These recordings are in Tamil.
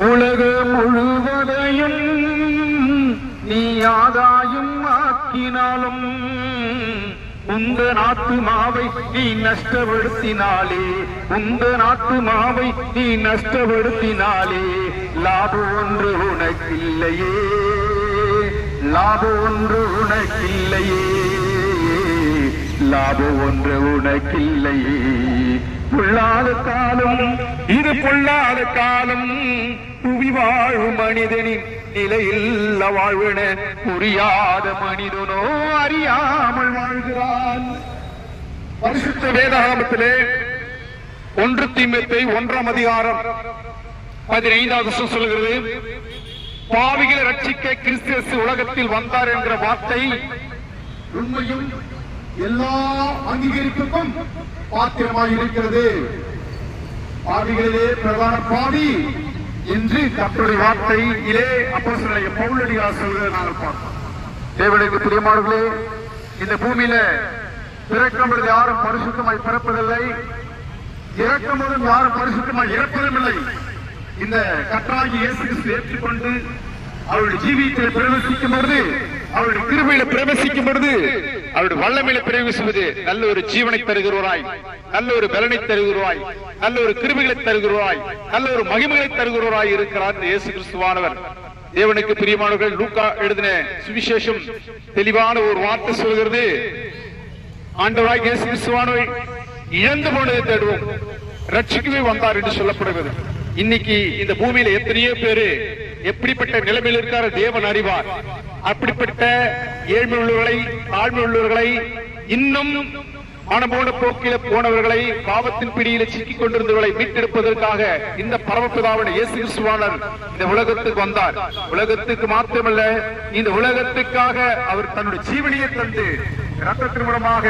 உலகம் முழுவதையும் நீ ஆதாயம் ஆக்கினாலும் உந்த நாட்டு மாவை நீ நஷ்டப்படுத்தினாலே, உந்த நாட்டு மாவை நீ நஷ்டப்படுத்தினாலே லாபம் ஒன்று உனக்கில்லையே, லாபம் ஒன்று உனக்கில்லையே, லாபம் ஒன்று உனக்கில்லையே. பொல்லாத காலம் இது, பொல்லாத காலம். புவி வாழும் மனிதனின் நிலையில்ல வாழ்வன புரியாத மனிதனோ அறியாமல் வாழ்கிறான். பரிசுத்த வேதாகமத்திலே 1 தீமோத்தேயு 1ஆம் அதிகாரம் 15வது வசனம் சொல்கிறது, பாவிகளை ரட்சிக்க கிறிஸ்து உலகத்தில் வந்தார் என்ற வார்த்தை உண்மையும் எல்லா அங்கீகரிப்புக்கும் பாத்திரமாக இருக்கிறது. பாவிகளிலே பிரதான பாவி என்று கர்த்தருடைய வார்த்தையிலே அப்போஸ்தலனாகிய பவுலடியார் சொல்வதை நாங்கள் பார்க்கிறோம். தேவனுக்கு பிரியமானவர்களே, இந்த பூமியில பிறக்கும்போது யாரும் பரிசுத்தமாய் பிறப்பதில்லை, இறக்கும்போதும் யாரும் பரிசுத்தமாய் இறப்பதும் இல்லை. இந்த கர்த்தராகிய இயேசு கிறிஸ்து ஏற்றுக்கொண்டு அவருடைய ஜீவியத்தில் பிரவேசிக்கும் பொழுது, அவருடைய கிருபையில பிரவேசிக்கும் பொழுது, அவருடைய வல்லமையில பிரவேசிப்பது நல்ல ஒரு ஜீவனை தருகிறவராய், நல்ல ஒரு பலனை தருகிறவராய், நல்ல ஒரு கிருபைகளை தருகிறவராய், நல்ல ஒரு மகிமைகளை தருகிறவராய் இருக்கிறார் இயேசு கிறிஸ்துவானவர். தேவனுக்கு பிரியமானவர்கள், லூக்கா எழுதின சுவிசேஷம் தெளிவான ஒரு வார்த்தை சொல்கிறது, ஆண்டவராய் இயேசு கிறிஸ்துவானவர் இழந்து போனதை தேடுவோம், ரட்சிக்கவே வந்தார் என்று சொல்லப்படுகிறது. இன்னைக்கு இந்த பூமியில எத்தனையோ பேரு எப்படிப்பட்ட நிலைமையில் இருக்கிற தேவன் அறிவார். அப்படிப்பட்ட ஏழ்மை உள்ளவர்களை, தாழ்மை உள்ளவர்களை, இன்னும் மனமோட போக்கில போனவர்களை, பாவத்தின் பிடியில சிக்கிக் கொண்டிருந்தவர்களை மீட்டெடுப்பதற்காக இந்த பரமபிதாவான இயேசு கிறிஸ்துவானவர் இந்த உலகத்துக்கு வந்தார். உலகத்துக்கு மாத்திரமல்ல, இந்த உலகத்துக்காக அவர் தன்னுடைய ஜீவனையை தந்து ரத்தத்தின் மூலமாக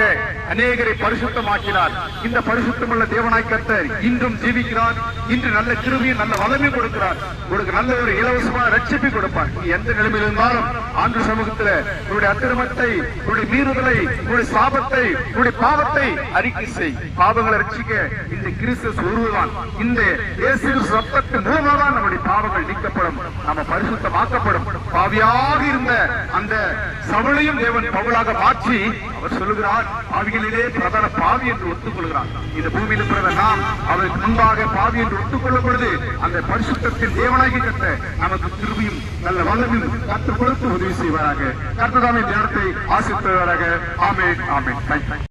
அநேகரை பரிசுத்தமாக்கினார். இந்த பரிசுத்தமுள்ள தேவனாய் கர்த்தர் இன்றும் ஜீவிக்கிறார். இன்று நல்ல கிருபையும் நல்ல வளமை கொடுக்கிறார். உங்களுக்கு நல்ல ஒரு இலவசமான ரட்சிப்பை கொடுப்பார். எந்த நிலைமையில் இருந்தாலும் ஆண்டு சமூகத்தில் உங்களுடைய அக்கிரமத்தை, உங்களுடைய மீறுதலை, உங்களுடைய சாபத்தை, உங்களுடைய பாவத்தை அறிக்கை செய். பாவங்களை ரட்சிக்க இந்த கிறிஸ்து உருவான். இந்த இயேசு ரத்தத்தின் மூலமாக தான் நம்முடைய பாவங்கள் நீக்கப்படும், நம்ம பரிசுத்தமாக்கப்படும். பாவியாக இருந்த அந்த சவுளையும் தேவன் பவுலாக மாற்றி அவர் சொல்லுகிறார், பாவிகளிலே பிரதான பாவி என்று ஒத்துக்கொள்கிறார். இந்த பூமியில் பிறந்த நாம் அவருக்கு முன்பாக பாவி என்று ஒத்துக்கொள்ளும் பொழுது அந்த பரிசுத்தத்தின் தேவனாகி கட்ட நமக்கு கிருபையும் நல்ல வல்லமையும் கற்றுக் கொடுத்து உதவி செய்வாராக. கர்த்தர் தாமே இந்த இடத்தை ஆசீர்வதிப்பாராக. ஆமென், ஆமென்.